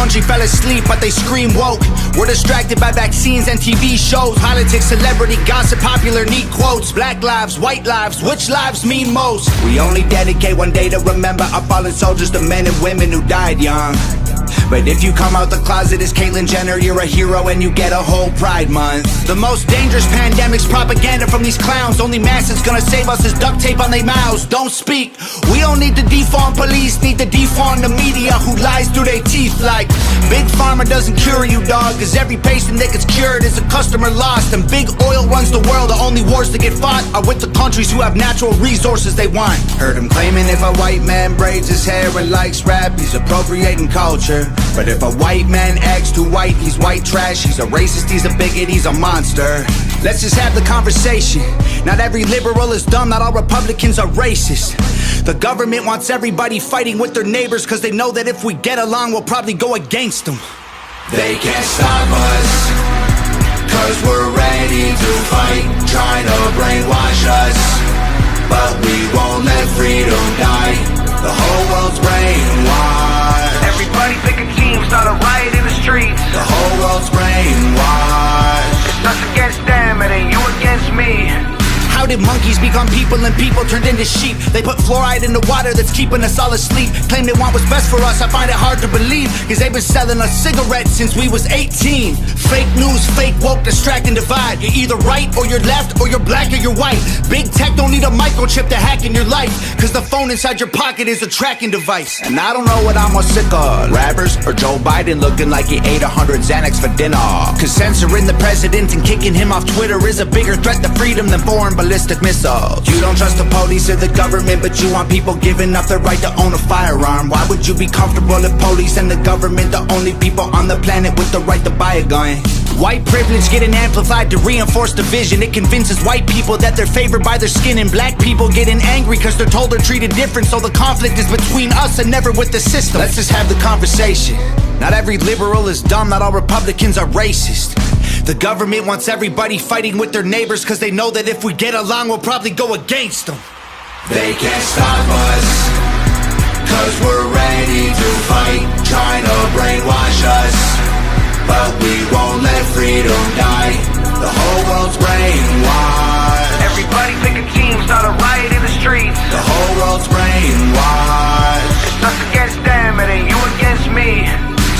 country fell asleep, but they scream woke. We're distracted by vaccines and TV shows, politics, celebrity gossip, popular neat quotes. Black lives, white lives, which lives mean most? We only dedicate one day to remember our fallen soldiers, the men and women who died young. But if you come out the closet as Caitlyn Jenner, you're a hero and you get a whole Pride Month. The most dangerous pandemic's propaganda from these clowns. Only mask that's gonna save us is duct tape on their mouths. Don't speak. We don't need to defund police, need to defund the media who lies through their teeth like Big Pharma doesn't cure you, dog, cause every patient that gets cured is a customer lost. And big oil runs the world, the only wars that get fought are with the countries who have natural resources they want. Heard him claiming if a white man braids his hair and likes rap, he's appropriating culture. But if a white man acts too white, he's white trash. He's a racist, he's a bigot, he's a monster. Let's just have the conversation. Not every liberal is dumb, not all Republicans are racist. The government wants everybody fighting with their neighbors, cause they know that if we get along, we'll probably go against them. They can't stop us, cause we're ready to fight. Trying to brainwash us, but we won't let freedom die. The whole world's brainwashed. Everybody pick a team, start a riot in the streets. The whole world's brainwashed. It's us against them, it ain't you against me. How did monkeys become people and people turned into sheep? They put fluoride in the water that's keeping us all asleep. Claim they want what's best for us, I find it hard to believe, cause they've been selling us cigarettes since we was 18. Fake news, fake woke, distract and divide. You're either right or you're left, or you're black or you're white. Big tech don't need a microchip to hack in your life, cause the phone inside your pocket is a tracking device. And I don't know what I'm more sick of, rappers or Joe Biden looking like he ate 100 Xanax for dinner. Cause censoring the president and kicking him off Twitter is a bigger threat to freedom than foreign ballistic missiles. You don't trust the police or the government, but you want people giving up the right to own a firearm. Why would you be comfortable if police and the government the only people on the planet with the right to buy a gun? White privilege getting amplified to reinforce division. It convinces white people that they're favored by their skin, and black people getting angry cause they're told they're treated different. So the conflict is between us and never with the system. Let's just have the conversation. Not every liberal is dumb, not all Republicans are racist. The government wants everybody fighting with their neighbors, cause they know that if we get along, we'll probably go against them. They can't stop us, cause we're ready to fight. Trying to brainwash us, but we won't let freedom die. The whole world's brainwashed. Everybody pick a team, start a riot in the streets. The whole world's brainwashed. It's us against them, it ain't you against me.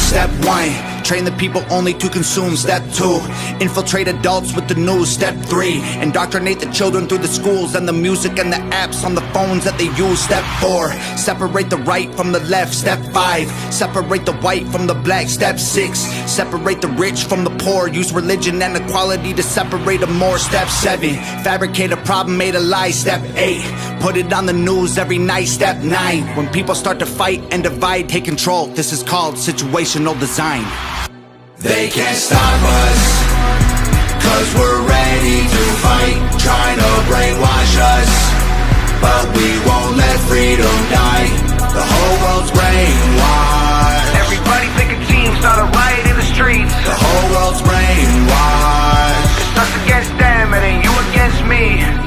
Step 1, train the people only to consume. Step 2, infiltrate adults with the news. Step 3, indoctrinate the children through the schools and the music and the apps on the phones that they use. Step 4, separate the right from the left. Step 5, separate the white from the black. Step 6, separate the rich from the poor. Use religion and equality to separate them more. Step 7, fabricate a problem, made a lie. Step 8, put it on the news every night. Step 9, when people start to fight and divide, take control. This is called situational design. They can't stop us, cause we're ready to fight. Trying to brainwash us, but we won't let freedom die. The whole world's brainwashed. Everybody pick a team, start a riot in the streets. The whole world's brainwashed. It's us against them, it ain't you against me.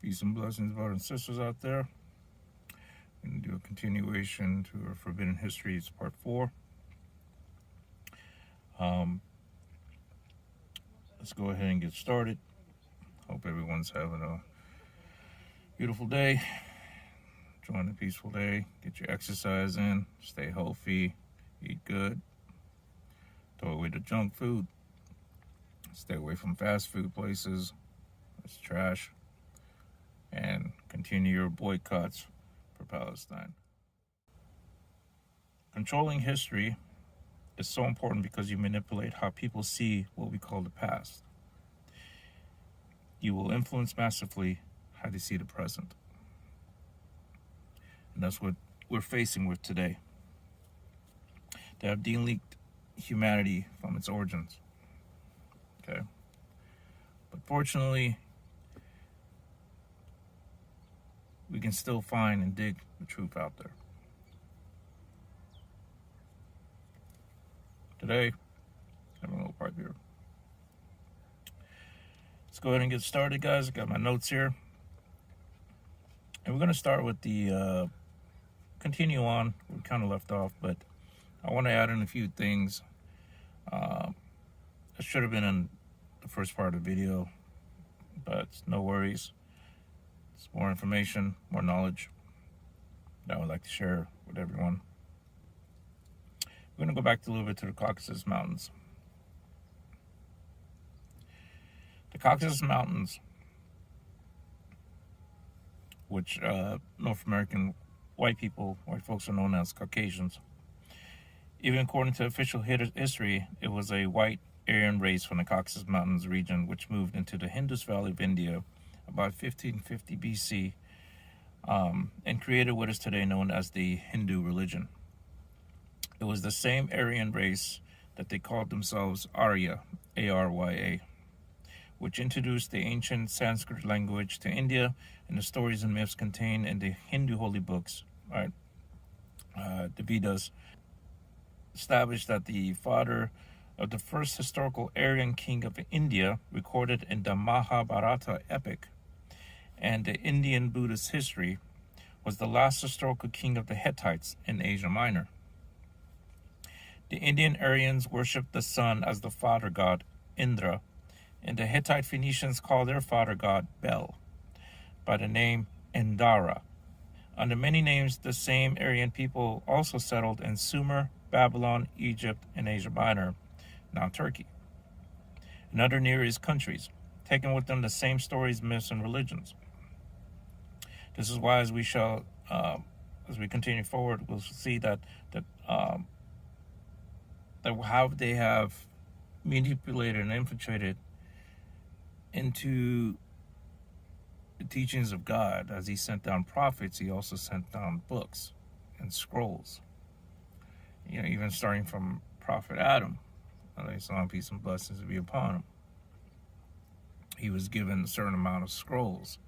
Peace and blessings, brothers and sisters out there. I'm going to do a continuation to our Forbidden Histories Part 4. Let's go ahead and get started. Hope everyone's having a beautiful day. Enjoying a peaceful day. Get your exercise in. Stay healthy. Eat good. Throw away the junk food. Stay away from fast food places. It's trash. And continue your boycotts for Palestine. Controlling history is so important because you manipulate how people see what we call the past. You will influence massively how they see the present. And that's what we're facing with today. They have deleted humanity from its origins. Okay? But fortunately, we can still find and dig the truth out there. today. Having a little pipe here. Let's go ahead and get started, guys. I got my notes here. And we're going to start with the, continue on. We kind of left off, but I want to add in a few things. It should have been in the first part of the video, but no worries. It's more information, more knowledge that I would like to share with everyone. We're going to go back a little bit to the Caucasus Mountains. The Caucasus Mountains, which North American white folks are known as Caucasians. Even according to official history, it was a white Aryan race from the Caucasus Mountains region which moved into the Indus Valley of India about 1550 BC and created what is today known as the Hindu religion. It was the same Aryan race that they called themselves Arya, A-R-Y-A, which introduced the ancient Sanskrit language to India and the stories and myths contained in the Hindu holy books. Right? The Vedas established that the father of the first historical Aryan king of India, recorded in the Mahabharata epic and the Indian Buddhist history, was the last historical king of the Hittites in Asia Minor. The Indian Aryans worshipped the sun as the father god, Indra, and the Hittite Phoenicians called their father god Bel by the name Indara. Under many names, the same Aryan people also settled in Sumer, Babylon, Egypt, and Asia Minor, now Turkey, and other Near East countries, taking with them the same stories, myths, and religions. This is why, as we continue forward, we'll see that how they have manipulated and infiltrated into the teachings of God. As he sent down prophets, he also sent down books and scrolls. Even starting from Prophet Adam, salam, peace and blessings be upon him. He was given a certain amount of scrolls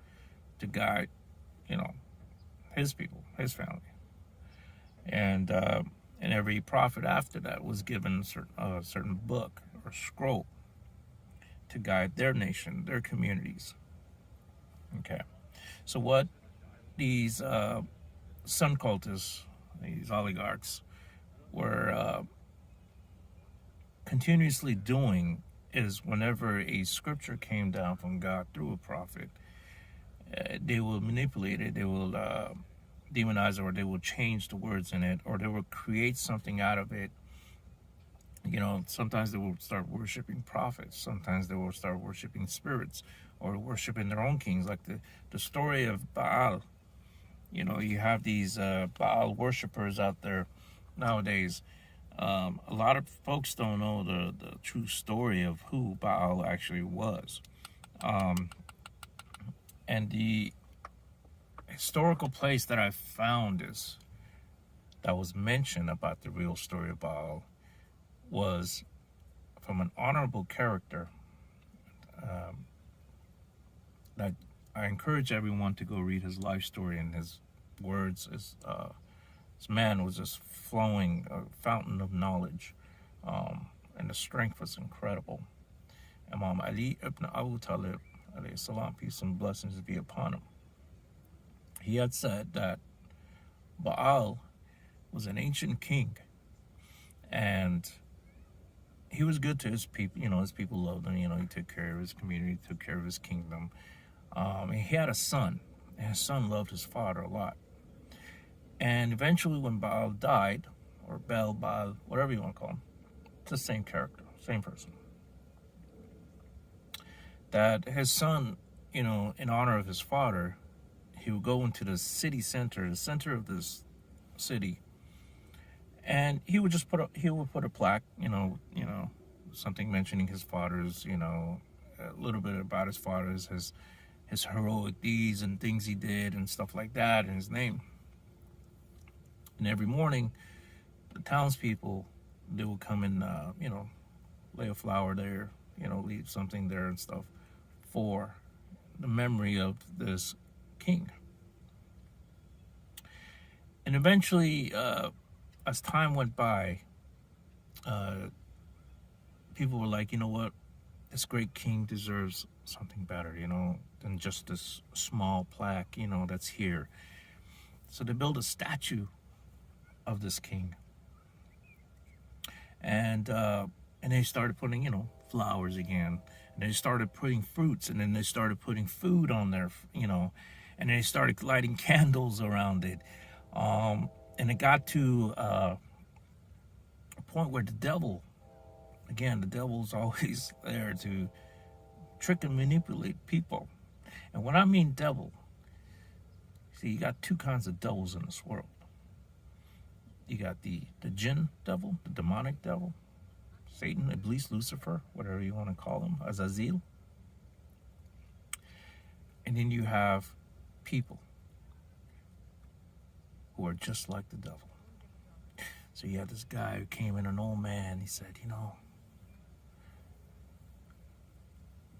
to guide, his people, his family, and every prophet after that was given a certain book or scroll to guide their nation, their communities. Okay, so what these sun cultists, these oligarchs, were continuously doing is whenever a scripture came down from God through a prophet, they will manipulate it, they will demonize it, or they will change the words in it, or they will create something out of it. Sometimes they will start worshiping prophets, sometimes they will start worshiping spirits, or worshiping their own kings, like the story of Baal. You have these Baal worshipers out there nowadays. A lot of folks don't know the true story of who Baal actually was. And the historical place that I found that was mentioned about the real story of Baal was from an honorable character that I encourage everyone to go read his life story and his words. This man was just flowing, a fountain of knowledge, and the strength was incredible. Imam Ali ibn Abu Talib, alayhi salam, peace and blessings be upon him. He had said that Baal was an ancient king, and he was good to his people. His people loved him. He took care of his community, took care of his kingdom. And he had a son, and his son loved his father a lot. And eventually when Baal died, or Baal, whatever you want to call him, it's the same character, same person, that his son, in honor of his father, he would go into the city center, the center of this city, and he would just put a plaque, something mentioning his father's, a little bit about his father's, his heroic deeds and things he did and stuff like that in his name. And every morning, the townspeople, they would come and, lay a flower there, leave something there and stuff for the memory of this king. And eventually, as time went by, people were like, you know what? This great king deserves something better, than just this small plaque, that's here. So they built a statue of this king. And they started putting, flowers again. And they started putting fruits, and then they started putting food on there, and they started lighting candles around it. And it got to a point where the devil's always there to trick and manipulate people. And when I mean devil, see, you got two kinds of devils in this world. You got the jinn devil, the demonic devil, Satan, Iblis, Lucifer, whatever you want to call him, Azazel. And then you have people who are just like the devil. So you have this guy who came in, an old man. He said,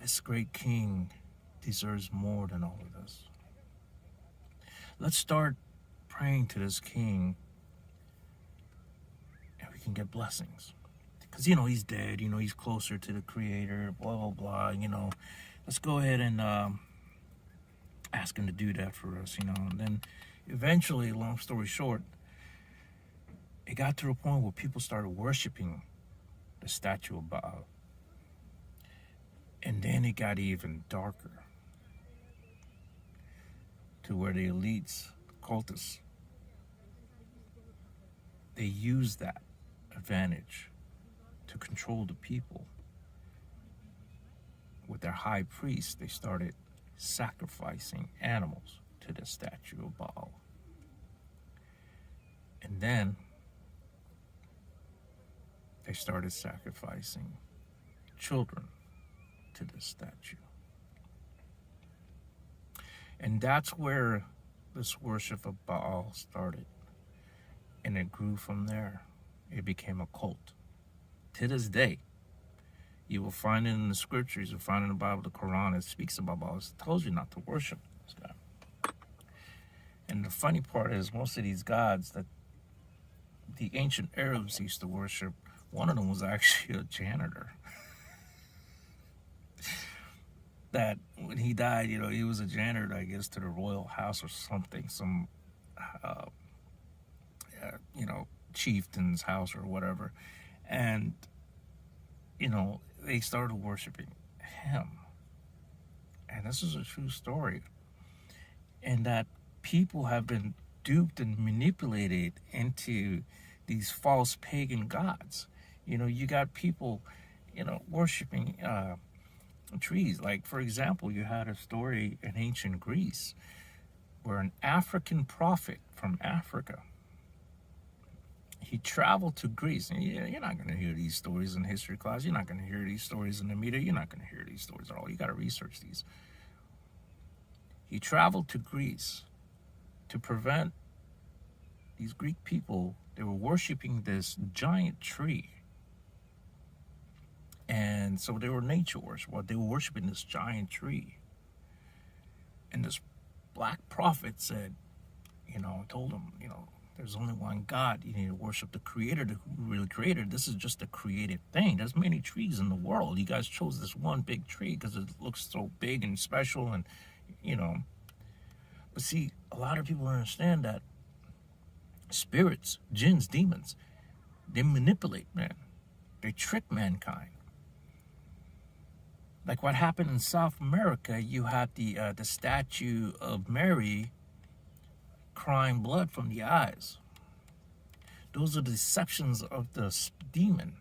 this great king deserves more than all of this. Let's start praying to this king, and we can get blessings. Because, he's dead, he's closer to the creator, blah, blah, blah, Let's go ahead and ask him to do that for us, And then eventually, long story short, it got to a point where people started worshiping the statue of Baal. And then it got even darker, to where the elites, cultists, they used that advantage to control the people. With their high priest, they started sacrificing animals to the statue of Baal. And then they started sacrificing children to the statue. And that's where this worship of Baal started. And it grew from there. It became a cult. To this day, you will find it in the scriptures, you'll find it in the Bible, the Quran, it speaks about Baal. It tells you not to worship this guy. And the funny part is, most of these gods that the ancient Arabs used to worship, one of them was actually a janitor. That when he died, he was a janitor, I guess, to the royal house or something, some, chieftain's house or whatever. And, they started worshiping him. And this is a true story. And that people have been duped and manipulated into these false pagan gods. You got people, worshiping trees. Like, for example, you had a story in ancient Greece where an African prophet from Africa, he traveled to Greece. And you're not going to hear these stories in history class. You're not going to hear these stories in the media. You're not going to hear these stories at all. You got to research these. He traveled to Greece to prevent these Greek people. They were worshiping this giant tree. And so they were nature worshipers. They were worshiping this giant tree. And this black prophet said, told them, there's only one God. You need to worship the creator who really created. This is just a created thing. There's many trees in the world. You guys chose this one big tree because it looks so big and special, and But see, a lot of people understand that spirits, jinns, demons, they manipulate man. They trick mankind. Like what happened in South America, you had the statue of Mary crying blood from the eyes. Those are the deceptions of the demon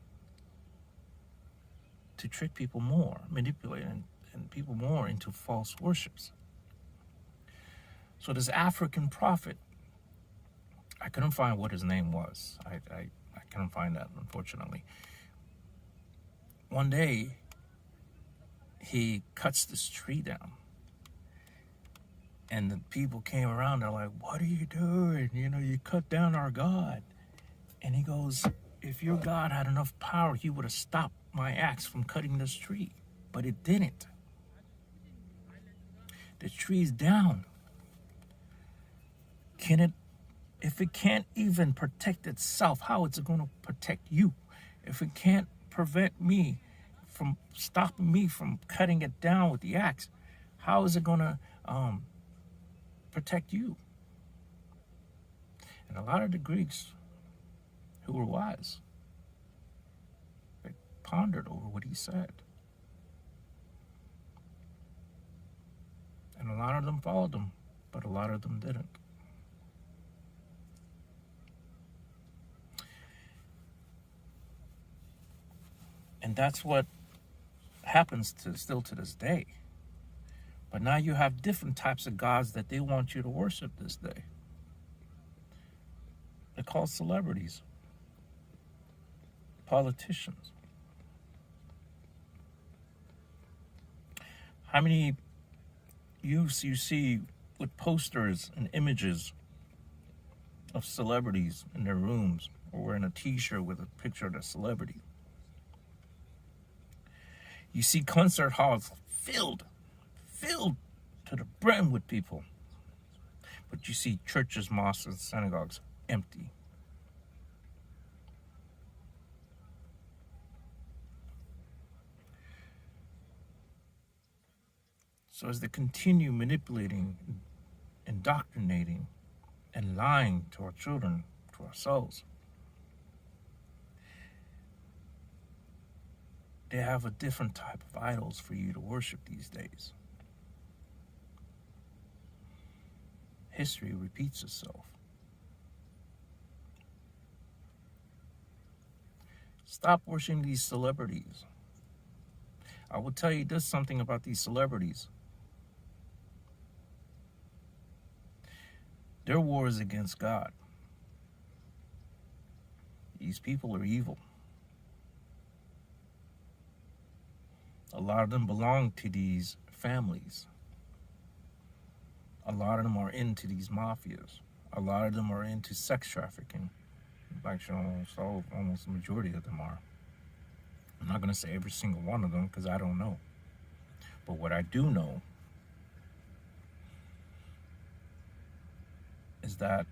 to trick people more, manipulate and people more into false worships. So this African prophet, I couldn't find what his name was. I couldn't find that, unfortunately. One day, he cuts this tree down. And the people came around, they're like, what are you doing? You cut down our God. And he goes, if your God had enough power, he would have stopped my axe from cutting this tree. But it didn't. The tree's down. If it can't even protect itself, how is it going to protect you? If it can't prevent me from stopping me from cutting it down with the axe, how is it going to protect you? And a lot of the Greeks who were wise, they pondered over what he said. And a lot of them followed him, but a lot of them didn't. And that's what happens still to this day. But now you have different types of gods that they want you to worship this day. They're called celebrities, politicians. How many youths you see with posters and images of celebrities in their rooms, or wearing a t-shirt with a picture of the celebrity? You see concert halls filled to the brim with people. But you see churches, mosques, and synagogues empty. So as they continue manipulating, indoctrinating, and lying to our children, to ourselves, they have a different type of idols for you to worship these days. History repeats itself. Stop worshiping these celebrities. I will tell you this something about these celebrities. Their war is against God. These people are evil. A lot of them belong to these families. A lot of them are into these mafias. A lot of them are into sex trafficking. Actually, almost the majority of them are. I'm not going to say every single one of them because I don't know. But what I do know is that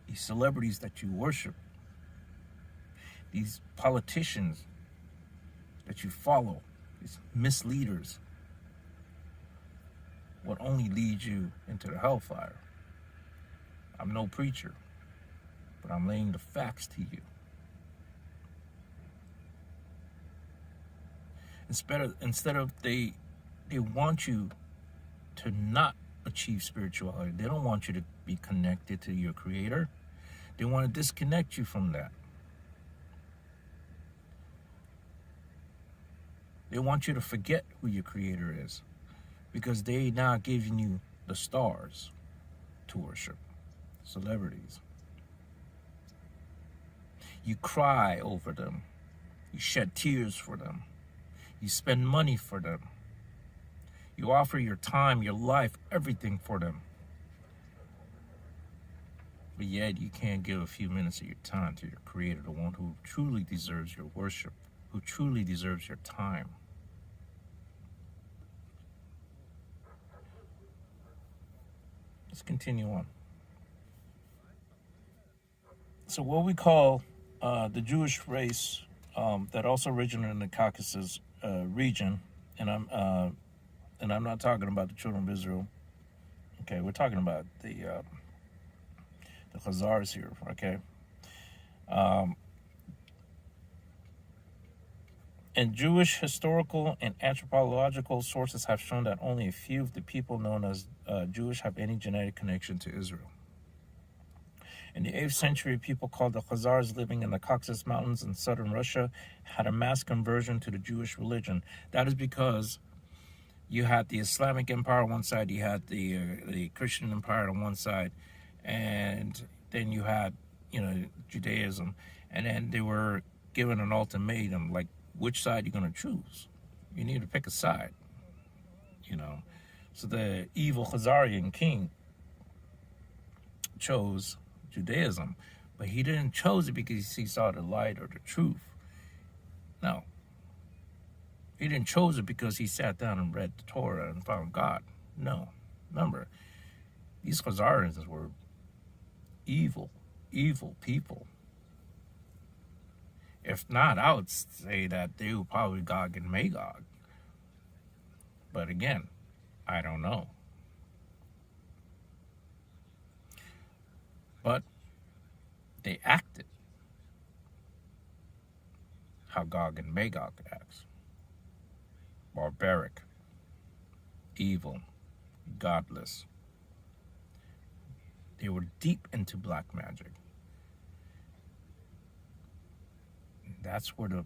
these celebrities that you worship, these politicians that you follow, these misleaders, would only lead you into the hellfire. I'm no preacher, but I'm laying the facts to you. Instead of they want you to not achieve spirituality. They don't want you to be connected to your Creator. They want to disconnect you from that. They want you to forget who your Creator is, because they now giving you the stars to worship, celebrities. You cry over them. You shed tears for them. You spend money for them. You offer your time, your life, everything for them. But yet you can't give a few minutes of your time to your Creator, the one who truly deserves your worship, who truly deserves your time. Let's continue on. So what we call the Jewish race that also originated in the Caucasus region, and I'm not talking about the children of Israel. Okay, we're talking about the Khazars here. Okay, and Jewish historical and anthropological sources have shown that only a few of the people known as Jewish have any genetic connection to Israel. In the 8th century, people called the Khazars living in the Caucasus Mountains in southern Russia had a mass conversion to the Jewish religion. That is because you had the Islamic Empire on one side, you had the Christian Empire on one side, and then you had, Judaism. And then they were given an ultimatum, like, which side you're going to choose? You need to pick a side, So the evil Khazarian king chose Judaism, but he didn't choose it because he saw the light or the truth. No. He didn't choose it because he sat down and read the Torah and found God. No. Remember, these Khazarians were evil people. If not, I would say that they were probably Gog and Magog. But again, I don't know. But they acted how Gog and Magog acts. Barbaric, evil, godless. They were deep into black magic. That's where the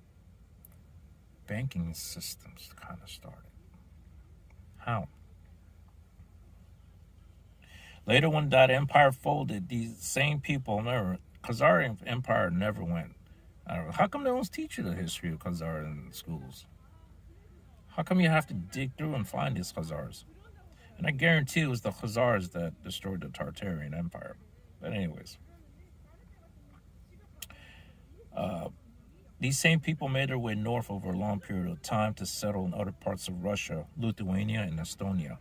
banking systems kind of started. How? Later, when that empire folded, these same people Khazar Empire never went. I don't know, how come they don't teach you the history of Khazar in schools? How come you have to dig through and find these Khazars? And I guarantee it was the Khazars that destroyed the Tartarian Empire. But anyways. These same people made their way north over a long period of time to settle in other parts of Russia, Lithuania, and Estonia.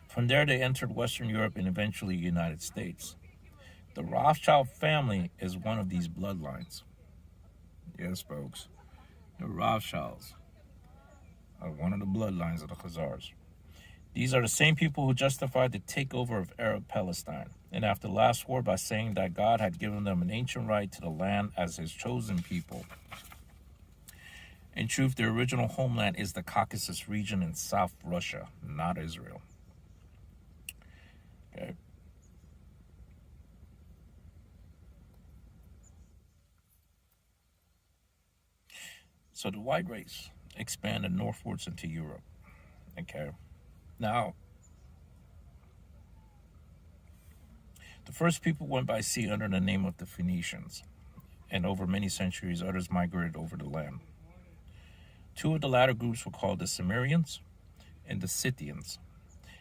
From there, they entered Western Europe and eventually the United States. The Rothschild family is one of these bloodlines. Yes, folks. The Rothschilds are one of the bloodlines of the Khazars. These are the same people who justified the takeover of Arab Palestine, and after the last war by saying that God had given them an ancient right to the land as his chosen people. In truth, their original homeland is the Caucasus region in South Russia, not Israel. Okay. So the white race expanded northwards into Europe. Okay. Now, the first people went by sea under the name of the Phoenicians, and over many centuries, others migrated over the land. Two of the latter groups were called the Cimmerians and the Scythians,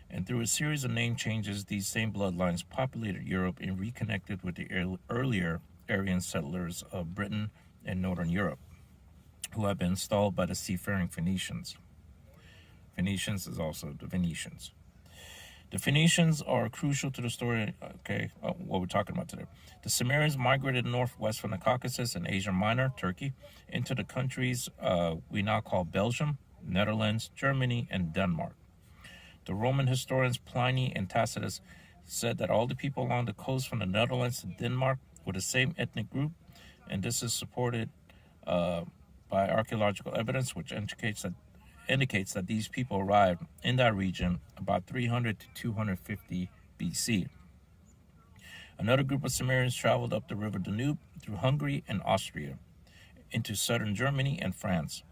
and through a series of name changes, these same bloodlines populated Europe and reconnected with the earlier Aryan settlers of Britain and Northern Europe, who had been installed by the seafaring Phoenicians. Phoenicians is also the Venetians. The Phoenicians are crucial to the story, what we're talking about today. The Cimmerians migrated northwest from the Caucasus and Asia Minor, Turkey, into the countries we now call Belgium, Netherlands, Germany, and Denmark. The Roman historians Pliny and Tacitus said that all the people along the coast from the Netherlands to Denmark were the same ethnic group, and this is supported by archaeological evidence, which indicates that these people arrived in that region about 300 to 250 BC. Another group of Cimmerians traveled up the river Danube through Hungary and Austria into southern Germany and France.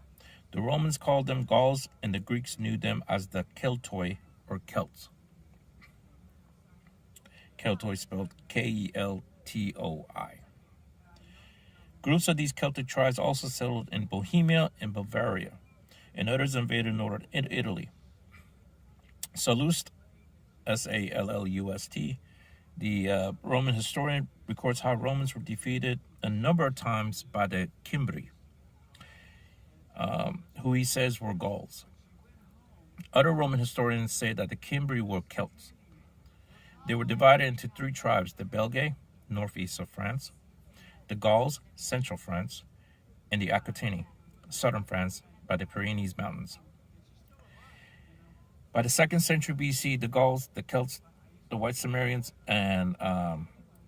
The Romans called them Gauls, and the Greeks knew them as the Keltoi or Celts. Keltoi spelled Keltoi. Groups of these Celtic tribes also settled in Bohemia and Bavaria, and others invaded northern Italy. Sallust, Sallust, the Roman historian, records how Romans were defeated a number of times by the Cimbri, who he says were Gauls. Other Roman historians say that the Cimbri were Celts. They were divided into three tribes: the Belgae, northeast of France; the Gauls, central France; and the Aquitani, southern France, by the Pyrenees Mountains. By the 2nd century BC, the Gauls, the Celts, the White Cimmerians, and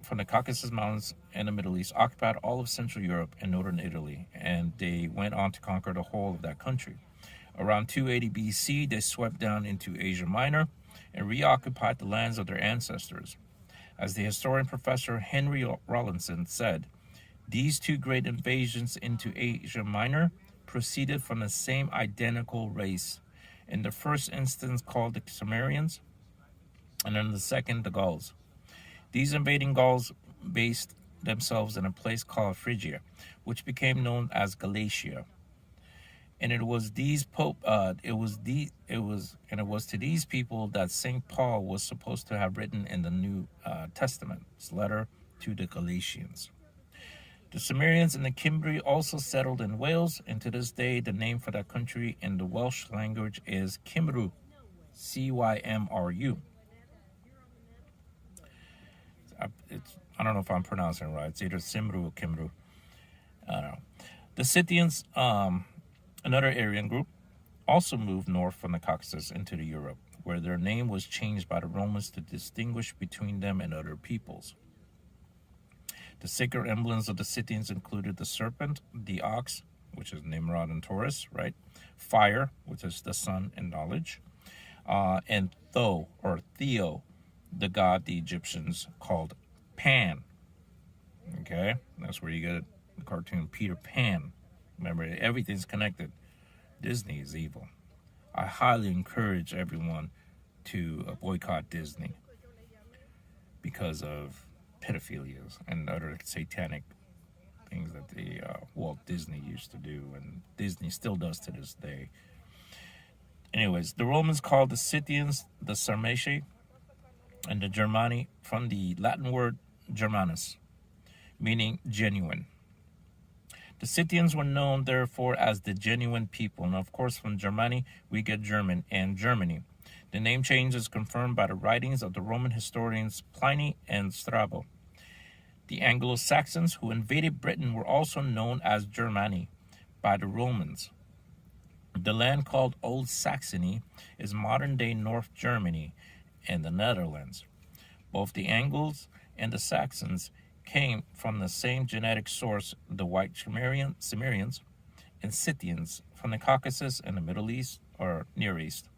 from the Caucasus Mountains and the Middle East occupied all of Central Europe and Northern Italy, and they went on to conquer the whole of that country. Around 280 BC, they swept down into Asia Minor and reoccupied the lands of their ancestors. As the historian Professor Henry Rawlinson said, these two great invasions into Asia Minor proceeded from the same identical race, in the first instance called the Cimmerians, and in the second the Gauls. These invading Gauls based themselves in a place called Phrygia, which became known as Galatia. And it was to these people that St. Paul was supposed to have written in the New Testament, his letter to the Galatians. The Cimmerians and the Cimbri also settled in Wales, and to this day, the name for that country in the Welsh language is Cymru, Cymru. I don't know if I'm pronouncing it right. It's either Cymru or Cymru. I don't know. The Scythians, another Aryan group, also moved north from the Caucasus into the Europe, where their name was changed by the Romans to distinguish between them and other peoples. The sacred emblems of the Scythians included the serpent, the ox, which is Nimrod and Taurus, right? Fire, which is the sun and knowledge, and Theo, the god the Egyptians called Pan. Okay, that's where you get the cartoon Peter Pan. Remember, everything's connected. Disney is evil. I highly encourage everyone to boycott Disney because of pedophilia and other satanic things that the Walt Disney used to do, and Disney still does to this day. Anyways, the Romans called the Scythians the Sarmatiae, and the Germani from the Latin word Germanus, meaning genuine. The Scythians were known, therefore, as the genuine people. And of course, from Germany, we get German and Germany. The name change is confirmed by the writings of the Roman historians Pliny and Strabo. The Anglo-Saxons who invaded Britain were also known as Germani by the Romans. The land called Old Saxony is modern-day North Germany and the Netherlands. Both the Angles and the Saxons came from the same genetic source, the White Cimmerians and Scythians from the Caucasus and the Middle East or Near East.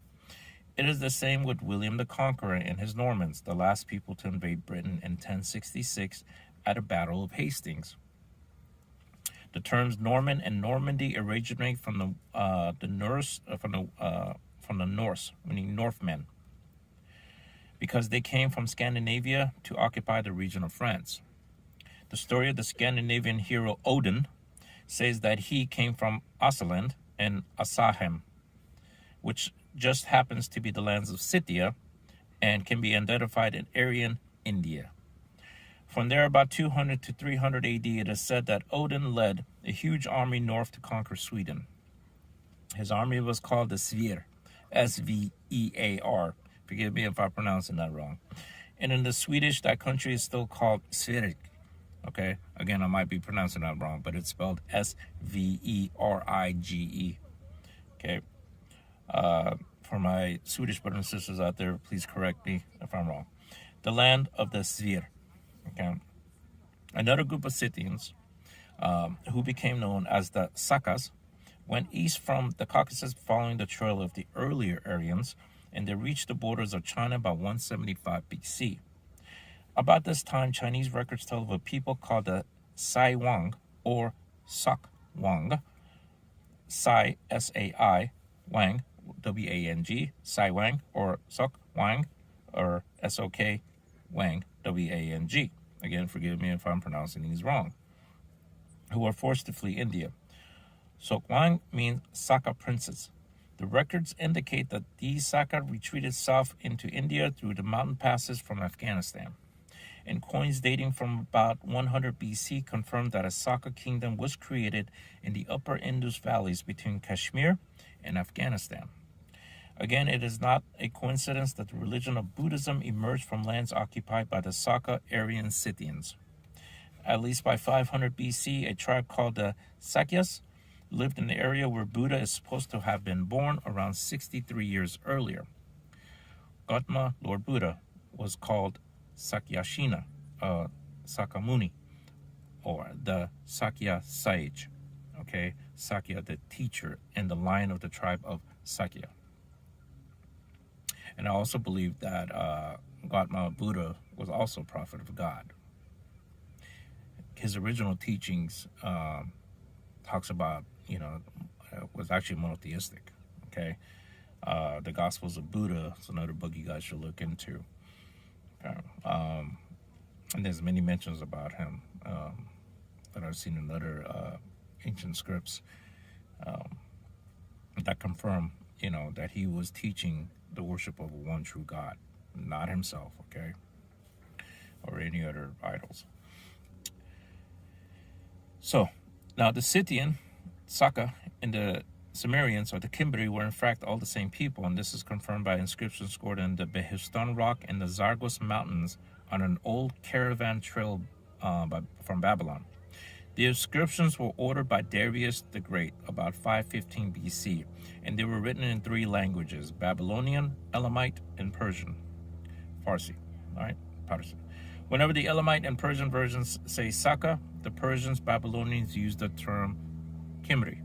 It is the same with William the Conqueror and his Normans, the last people to invade Britain in 1066 at the Battle of Hastings. The terms Norman and Normandy originate from the Norse, meaning Northmen, because they came from Scandinavia to occupy the region of France. The story of the Scandinavian hero Odin says that he came from Assaland and Asahem, which just happens to be the lands of Scythia and can be identified in Aryan India. From there, about 200 to 300 AD, it is said that Odin led a huge army north to conquer Sweden. His army was called the Svear, S-V-E-A-R. Forgive me if I'm pronouncing that wrong. And in the Swedish, that country is still called Sverige. Okay, again, I might be pronouncing that wrong, but it's spelled S-V-E-R-I-G-E. Okay, for my Swedish brothers and sisters out there, please correct me if I'm wrong. The land of the Svear. Okay, another group of Scythians who became known as the Sakas went east from the Caucasus following the trail of the earlier Aryans, and they reached the borders of China by 175 BC. About this time, Chinese records tell of a people called the Sai Wang or Sok Wang, Sai, S-A-I, Wang, W-A-N-G, Sai Wang, or Sok Wang, or S-O-K, Wang, W-A-N-G. Again, forgive me if I'm pronouncing these wrong. Who were forced to flee India. Sok Wang means Saka princes. The records indicate that these Saka retreated south into India through the mountain passes from Afghanistan. And coins dating from about 100 BC confirm that a Saka kingdom was created in the upper Indus valleys between Kashmir and Afghanistan. Again, it is not a coincidence that the religion of Buddhism emerged from lands occupied by the Saka Aryan Scythians. At least by 500 BC, a tribe called the Sakyas lived in the area where Buddha is supposed to have been born around 63 years earlier. Gautama, Lord Buddha, was called Sakyashina, Sakamuni, or the Sakya sage. Okay, Sakya, the teacher and the lion of the tribe of Sakya. And I also believe that Gautama Buddha was also a prophet of God. His original teachings talks about, was actually monotheistic. Okay, the Gospels of Buddha is another book you guys should look into. Okay. And there's many mentions about him that I've seen in other ancient scripts that confirm, that he was teaching the worship of one true God, not himself, okay, or any other idols. So, now the Scythian, Saka, and the Cimmerians, or the Cimbri, were in fact all the same people, and this is confirmed by inscriptions scored in the Behistun Rock and the Zagros Mountains on an old caravan trail from Babylon. The inscriptions were ordered by Darius the Great about 515 BC, and they were written in 3 languages: Babylonian, Elamite, and Persian. Farsi, all right? Parsi. Whenever the Elamite and Persian versions say Saka, the Persians, Babylonians use the term Kimri.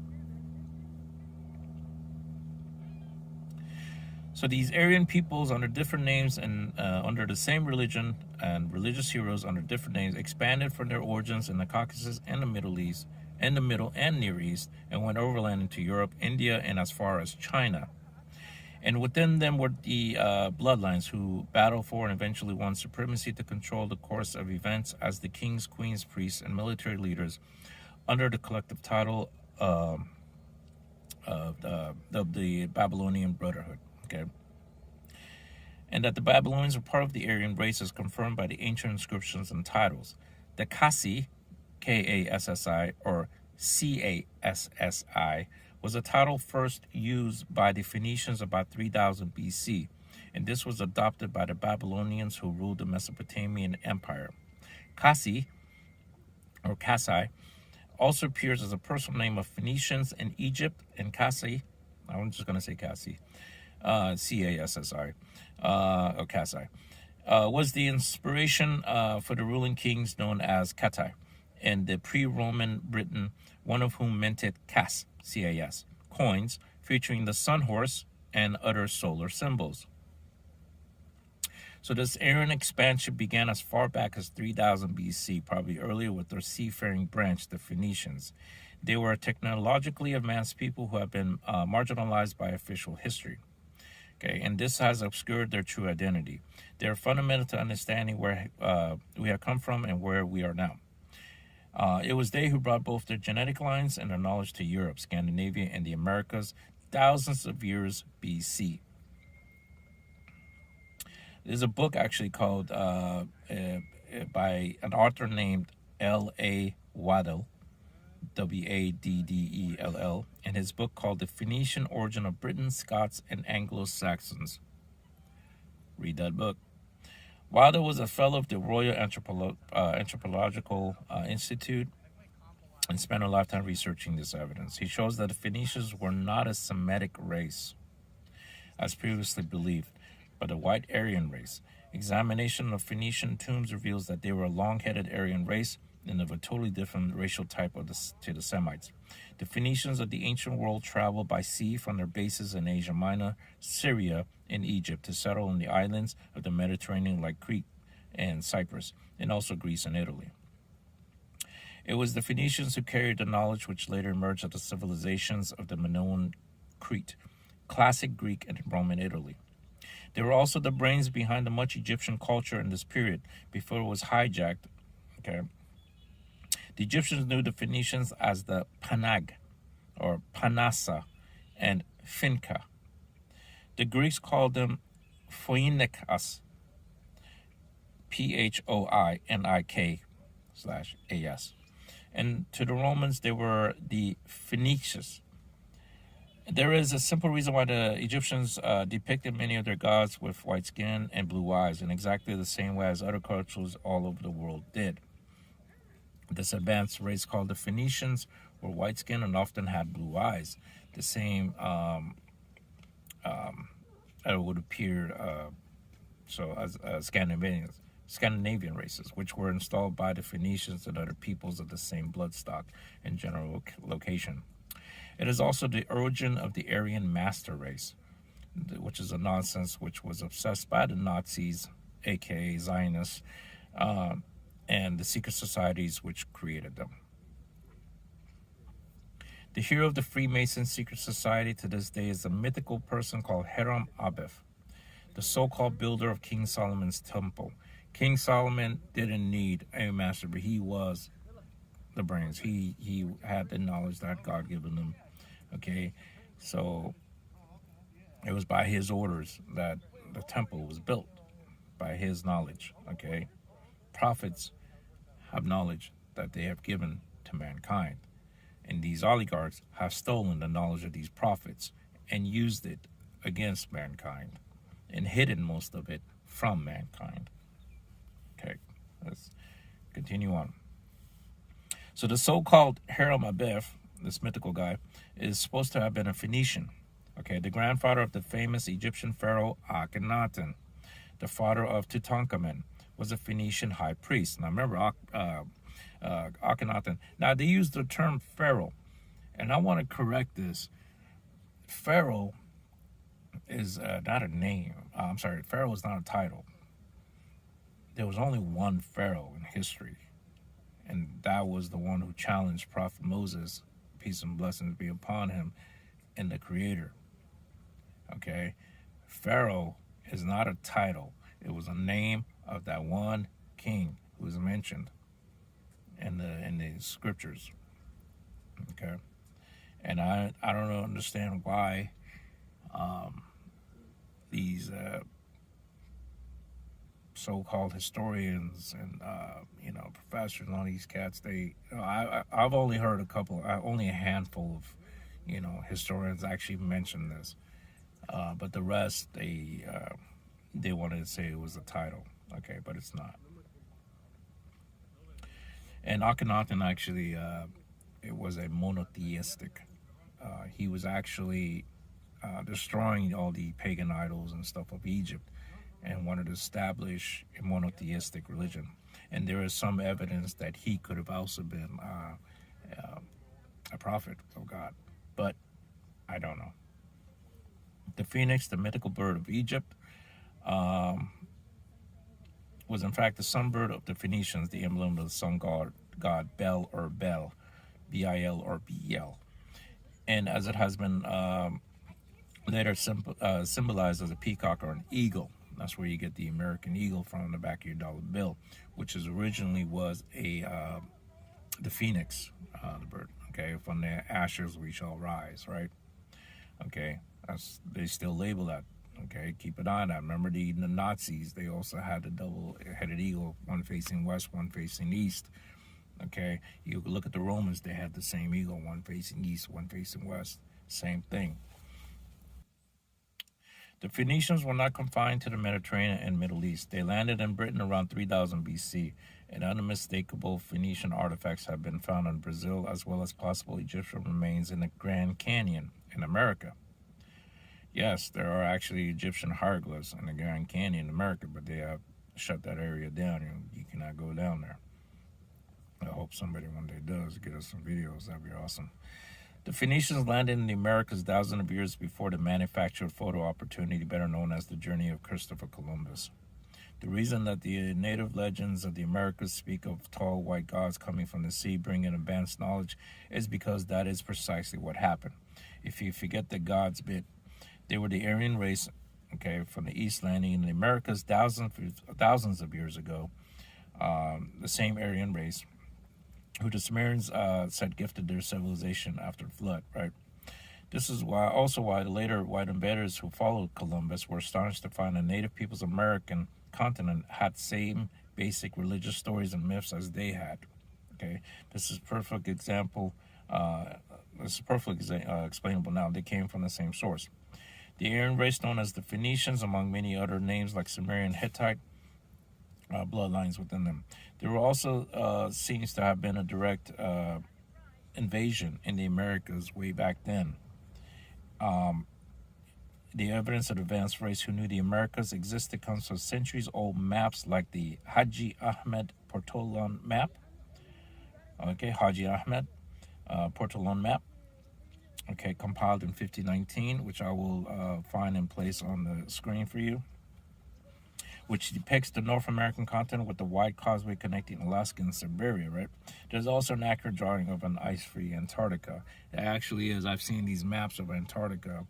So these Aryan peoples under different names and under the same religion and religious heroes under different names expanded from their origins in the Caucasus and the Middle East, and the Middle and Near East, and went overland into Europe, India, and as far as China. And within them were the bloodlines who battled for and eventually won supremacy to control the course of events as the kings, queens, priests, and military leaders under the collective title of the Babylonian Brotherhood. Okay. And that the Babylonians were part of the Aryan race is confirmed by the ancient inscriptions and titles. The Kassi, Kassi, or Cassi, was a title first used by the Phoenicians about 3000 BC, and this was adopted by the Babylonians who ruled the Mesopotamian Empire. Kassi, or Kassi, also appears as a personal name of Phoenicians in Egypt, and Kassi, I'm just going to say Kassi, Cassi, or Kassi, was the inspiration for the ruling kings known as Katai in the pre-Roman Britain, one of whom minted Cas, C-A-S, coins featuring the sun horse and other solar symbols. So this Aryan expansion began as far back as 3000 BC, probably earlier with their seafaring branch, the Phoenicians. They were a technologically advanced people who have been marginalized by official history. Okay, and this has obscured their true identity. They are fundamental to understanding where we have come from and where we are now. It was they who brought both their genetic lines and their knowledge to Europe, Scandinavia, and the Americas thousands of years BC. There's a book actually called by an author named L.A. Waddell, Waddell, and his book called The Phoenician Origin of Britain, Scots, and Anglo-Saxons. Read that book. Waddell was a fellow of the Royal Anthropological Institute and spent a lifetime researching this evidence. He shows that the Phoenicians were not a Semitic race, as previously believed, but a white Aryan race. Examination of Phoenician tombs reveals that they were a long-headed Aryan race and of a totally different racial type to the Semites. The Phoenicians of the ancient world traveled by sea from their bases in Asia Minor, Syria, and Egypt to settle in the islands of the Mediterranean like Crete and Cyprus, and also Greece and Italy. It was the Phoenicians who carried the knowledge which later emerged as the civilizations of the Minoan Crete, classic Greek, and Roman Italy. They were also the brains behind the much Egyptian culture in this period before it was hijacked. Okay. The Egyptians knew the Phoenicians as the Panag, or Panasa, and Finka. The Greeks called them Phoinikas, Phoinik/as. And to the Romans, they were the Phoenicians. There is a simple reason why the Egyptians depicted many of their gods with white skin and blue eyes, in exactly the same way as other cultures all over the world did. This advanced race called the Phoenicians were white skinned and often had blue eyes. The same it would appear as Scandinavian races, which were installed by the Phoenicians and other peoples of the same bloodstock and general location. It is also the origin of the Aryan master race, which is a nonsense which was obsessed by the Nazis, aka Zionists, and the secret societies which created them. The hero of the Freemason secret society to this day is a mythical person called Hiram Abiff, the so-called builder of King Solomon's temple. King Solomon didn't need a master, but he was the brains. He had the knowledge that God given him. Okay, so it was by his orders that the temple was built, by his knowledge. Okay, prophets have knowledge that they have given to mankind, and these oligarchs have stolen the knowledge of these prophets and used it against mankind and hidden most of it from mankind. Okay, let's continue on. So the so-called Harem-Abeth, this mythical guy, is supposed to have been a Phoenician. Okay, the grandfather of the famous Egyptian pharaoh Akhenaten. The father of Tutankhamun was a Phoenician high priest. Now remember, Akhenaten. Now they use the term pharaoh, and I want to correct this. Pharaoh is not a name. I'm sorry, pharaoh is not a title. There was only one pharaoh in history, and that was the one who challenged Prophet Moses, peace and blessings be upon him, and the Creator. Okay, Pharaoh is not a title. It was a name of that one king who is mentioned in the scriptures. Okay, and I don't understand why these so-called historians and professors and all these cats, I've only heard only a handful of historians actually mention this, but the rest they wanted to say it was a title. Okay, but it's not. And Akhenaten actually it was a monotheistic. He was actually destroying all the pagan idols and stuff of Egypt, and wanted to establish a monotheistic religion. And there is some evidence that he could have also been a prophet of God, but I don't know. The phoenix, the mythical bird of Egypt, was in fact the sunbird of the Phoenicians, the emblem of the sun god Bel or Bel, B-I-L or B-E-L. And as it has been later symbolized as a peacock or an eagle. That's where you get the American eagle from, the back of your dollar bill, which originally was the phoenix, the bird. Okay, from the ashes we shall rise, right? Okay, they still label that. Okay, keep an eye on that. Remember the Nazis, they also had the double-headed eagle, one facing west, one facing east. Okay, you look at the Romans, they had the same eagle, one facing east, one facing west. Same thing. The Phoenicians were not confined to the Mediterranean and Middle East. They landed in Britain around 3000 BC, and unmistakable Phoenician artifacts have been found in Brazil, as well as possible Egyptian remains in the Grand Canyon in America. Yes, there are actually Egyptian hieroglyphs in the Grand Canyon in America, but they have shut that area down. You cannot go down there. I hope somebody one day does get us some videos. That'd be awesome. The Phoenicians landed in the Americas thousands of years before the manufactured photo opportunity, better known as the journey of Christopher Columbus. The reason that the native legends of the Americas speak of tall white gods coming from the sea bringing advanced knowledge is because that is precisely what happened. If you forget the gods bit, they were the Aryan race, okay, from the East landing in the Americas thousands of years ago. The same Aryan race who the Sumerians said gifted their civilization after the flood, right? This is why the later white invaders who followed Columbus were astonished to find the native peoples of American continent had the same basic religious stories and myths as they had. Okay, this is perfect example. Explainable now. They came from the same source. The Aryan race, known as the Phoenicians, among many other names like Sumerian, Hittite, bloodlines within them. There were also seems to have been a direct invasion in the Americas way back then. The evidence of advanced race who knew the Americas existed comes from centuries-old maps like the Haji Ahmed Portolan map. Okay, Haji Ahmed Portolan map. Okay, compiled in 1519, which I will find and place on the screen for you, which depicts the North American continent with the wide causeway connecting Alaska and Siberia, right? There's also an accurate drawing of an ice-free Antarctica. It actually is. I've seen these maps of Antarctica.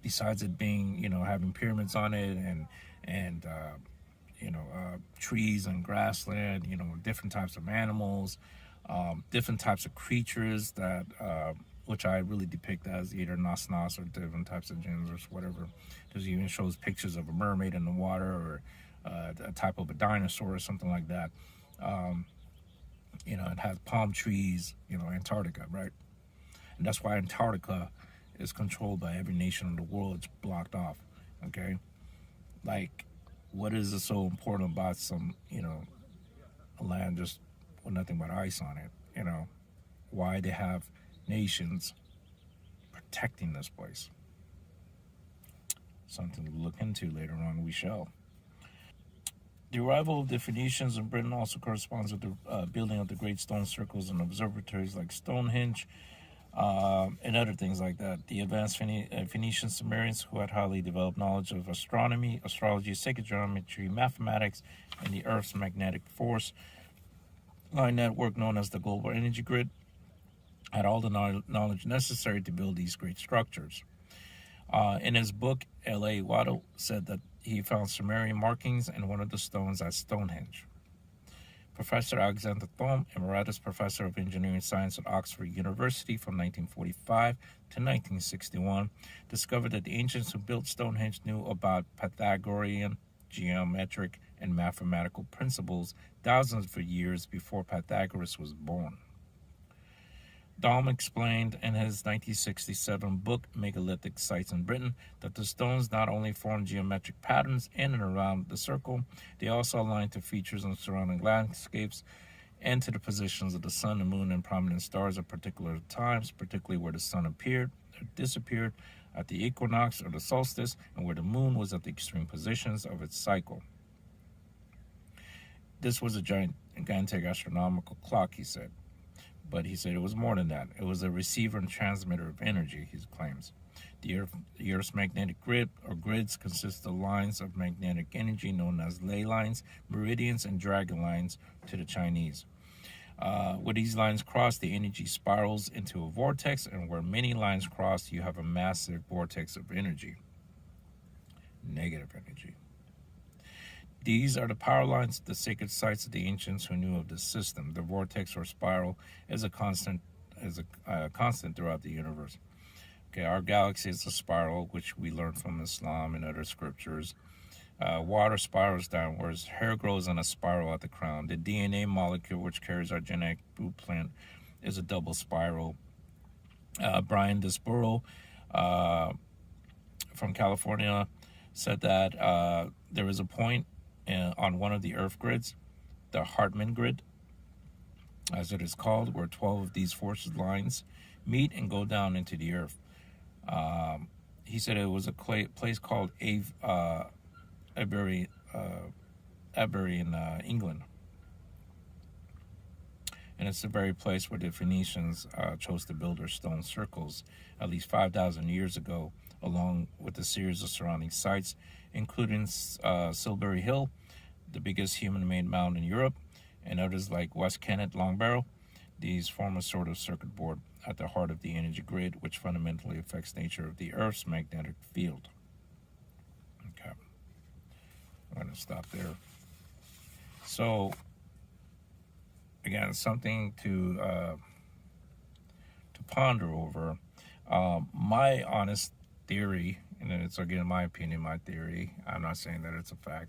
Besides it being, having pyramids on it and trees and grassland, different types of animals, different types of creatures that, which I really depict as either nas or different types of jinns or whatever. There's even shows pictures of a mermaid in the water or a type of a dinosaur or something like that. It has palm trees, Antarctica, right? And that's why Antarctica is controlled by every nation in the world. It's blocked off, okay? Like, what is so important about some, a land just with nothing but ice on it. You know, why they have nations protecting this place. Something to look into later on, we shall. The arrival of the Phoenicians in Britain also corresponds with the building of the great stone circles and observatories like Stonehenge, and other things like that. The advanced Phoenician Sumerians, who had highly developed knowledge of astronomy, astrology, sacred geometry, mathematics, and the Earth's magnetic force line network known as the global energy grid, had all the knowledge necessary to build these great structures. In his book, L.A. Waddell said that he found Sumerian markings in one of the stones at Stonehenge. Professor Alexander Thom, Emeritus Professor of Engineering Science at Oxford University from 1945 to 1961, discovered that the ancients who built Stonehenge knew about Pythagorean, geometric, and mathematical principles thousands of years before Pythagoras was born. Thom explained in his 1967 book, Megalithic Sites in Britain, that the stones not only formed geometric patterns in and around the circle, they also aligned to features in surrounding landscapes and to the positions of the sun, the moon, and prominent stars at particular times, particularly where the sun appeared or disappeared at the equinox or the solstice, and where the moon was at the extreme positions of its cycle. This was a gigantic astronomical clock, he said. But he said it was more than that. It was a receiver and transmitter of energy, he claims. The Earth's magnetic grid, or grids, consist of lines of magnetic energy known as ley lines, meridians, and dragon lines to the Chinese. Where these lines cross, the energy spirals into a vortex, and where many lines cross, you have a massive vortex of energy. Negative energy. These are the power lines, the sacred sites of the ancients who knew of this system. The vortex or spiral is a constant throughout the universe. Okay, our galaxy is a spiral, which we learn from Islam and other scriptures. Water spirals downwards. Hair grows in a spiral at the crown. The DNA molecule, which carries our genetic blueprint, is a double spiral. Brian Desborough from California said that there is a point on one of the Earth grids, the Hartmann grid, as it is called, where 12 of these forces lines meet and go down into the Earth. He said it was a place called Avebury in England. And it's the very place where the Phoenicians chose to build their stone circles at least 5,000 years ago, along with a series of surrounding sites, including Silbury Hill, the biggest human-made mound in Europe, and others like West Kennet Long Barrow. These form a sort of circuit board at the heart of the energy grid, which fundamentally affects nature of the Earth's magnetic field. Okay, I'm going to stop there. So, again, something to ponder over. My honest theory, and it's again my opinion, my theory, I'm not saying that it's a fact.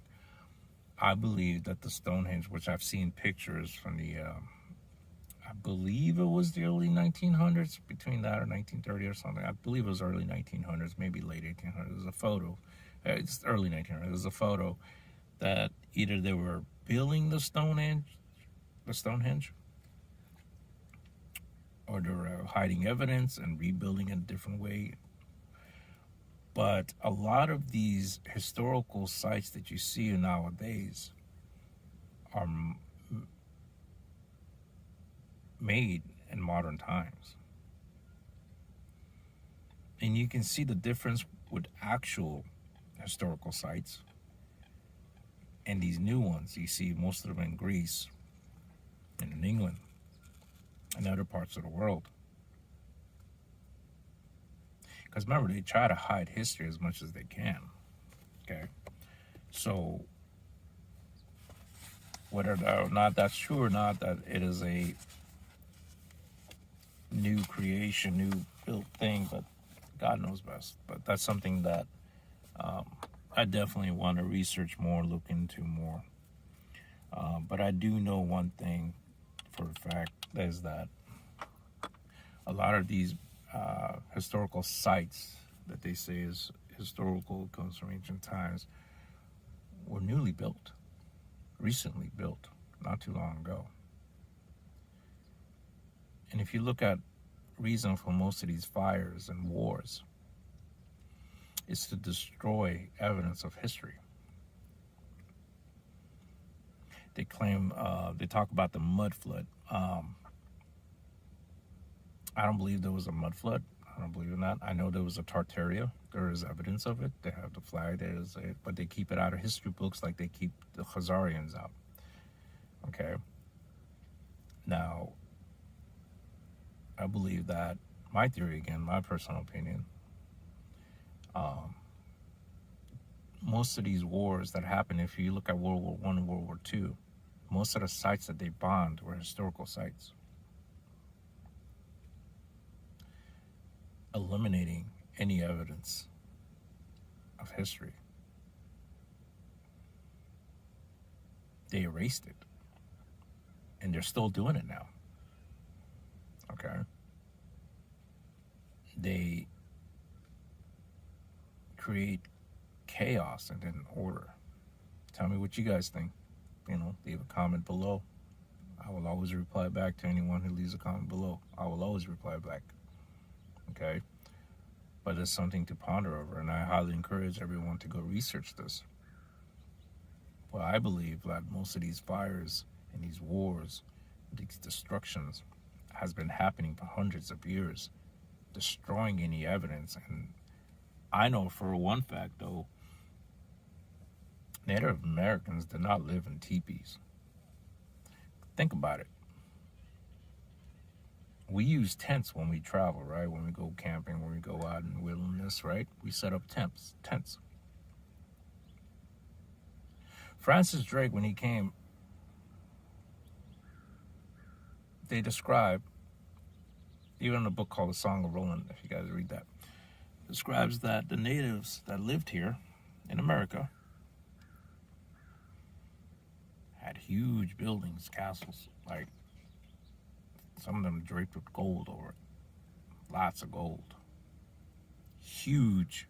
I believe that the Stonehenge, which I've seen pictures from the, I believe it was the early 1900s, between that or 1930 or something. I believe it was early 1900s, maybe late 1800s. There's a photo, it's early 1900s. There's a photo that either they were building the Stonehenge, or they were hiding evidence and rebuilding it a different way. But a lot of these historical sites that you see nowadays are made in modern times. And you can see the difference with actual historical sites and these new ones. You see most of them in Greece and in England and other parts of the world. Because remember, they try to hide history as much as they can. Okay? So, whether or not that's true or not, that it is a new creation, new built thing, but God knows best. But that's something that I definitely want to research more, look into more. But I do know one thing for a fact, is that a lot of these historical sites that they say is historical, comes from ancient times, were newly built, recently built, not too long ago. And if you look at reason for most of these fires and wars, it's to destroy evidence of history. They claim, they talk about the mud flood. I don't believe there was a mud flood. I don't believe in that. I know there was a Tartaria. There is evidence of it. They have the flag. But they keep it out of history books like they keep the Khazarians out. Okay. Now, I believe that, my theory again, my personal opinion, most of these wars that happened, if you look at World War I and World War II, most of the sites that they bombed were historical sites, eliminating any evidence of history. They erased it, and they're still doing it now. Okay? They create chaos and then order. Tell me what you guys think. Leave a comment below. I will always reply back to anyone who leaves a comment below. I will always reply back. Okay? But it's something to ponder over, and I highly encourage everyone to go research this. Well, I believe that most of these fires and these wars, these destructions, has been happening for hundreds of years, destroying any evidence. And I know for one fact, though, Native Americans did not live in teepees. Think about it. We use tents when we travel, right? When we go camping, when we go out in the wilderness, right? We set up tents. Francis Drake, when he came, they describe, even in a book called The Song of Roland, if you guys read that, describes that the natives that lived here in America had huge buildings, castles, like some of them draped with gold over it. Lots of gold. Huge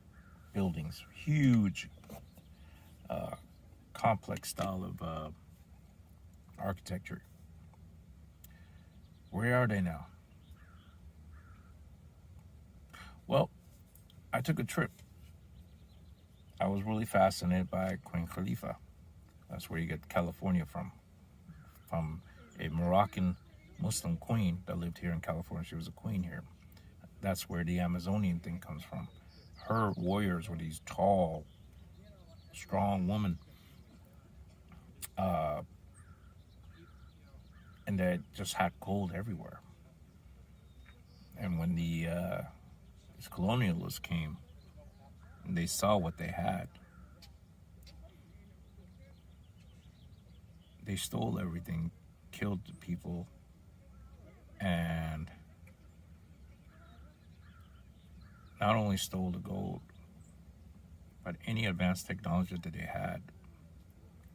buildings, huge complex style of architecture. Where are they now? Well, I took a trip. I was really fascinated by Queen Khalifa. That's where you get California from a Moroccan Muslim queen that lived here in California. She was a queen here. That's where the Amazonian thing comes from. Her warriors were these tall, strong women, and they just had gold everywhere. And when these colonialists came and they saw what they had, they stole everything, killed the people, and not only stole the gold, but any advanced technology that they had.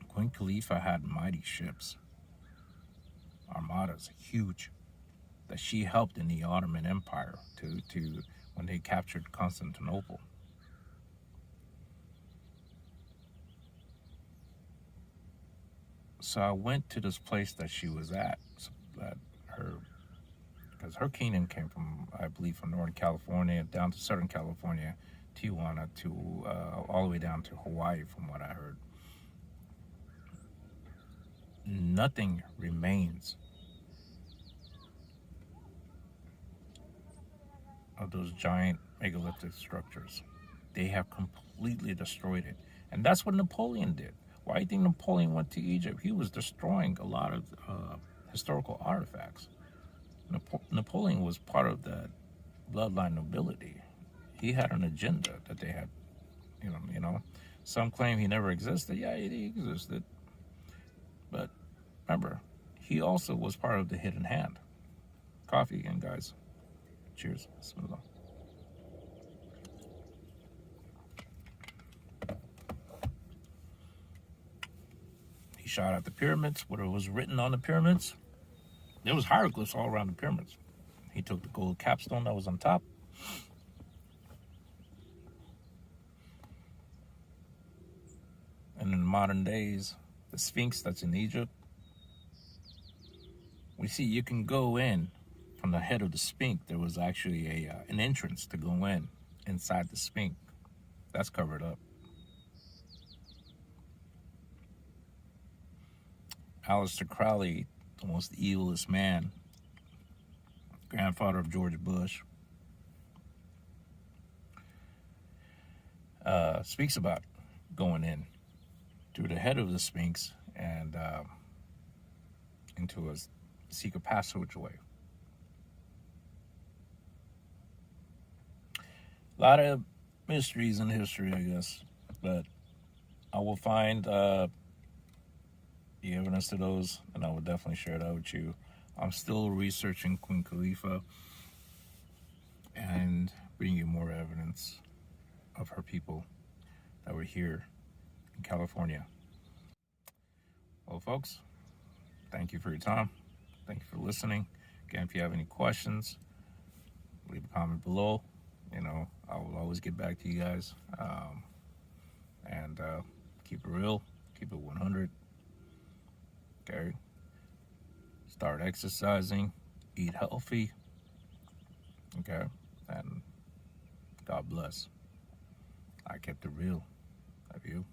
Queen Khalifa had mighty ships, armadas, huge, that she helped in the Ottoman Empire to when they captured Constantinople. So I went to this place that she was at, because her kingdom came from, I believe, from Northern California down to Southern California, Tijuana, to all the way down to Hawaii, from what I heard. Nothing remains of those giant megalithic structures. They have completely destroyed it. And that's what Napoleon did. Why do you think Napoleon went to Egypt? He was destroying a lot of historical artifacts. Napoleon was part of the bloodline nobility. He had an agenda that they had, you know. Some claim he never existed. Yeah, he existed. But remember, he also was part of the hidden hand. Coffee again, guys. Cheers. Bismillah. He shot at the pyramids. What was written on the pyramids? There was hieroglyphs all around the pyramids. He took the gold capstone that was on top. And in modern days, the Sphinx that's in Egypt, we see you can go in from the head of the Sphinx, there was actually an entrance to go inside the Sphinx. That's covered up. Aleister Crowley, the most evilest man, grandfather of George Bush, speaks about going in through the head of the Sphinx and into a secret passageway. A lot of mysteries in history, I guess, but I will find the evidence to those, and I will definitely share that with you. I'm still researching Queen Khalifa and bringing you more evidence of her people that were here in California. Well, folks, thank you for your time. Thank you for listening. Again, if you have any questions, leave a comment below. You know, I will always get back to you guys. And keep it real, keep it 100. Okay. Start exercising, eat healthy. Okay. And God bless. I kept it real. Love you.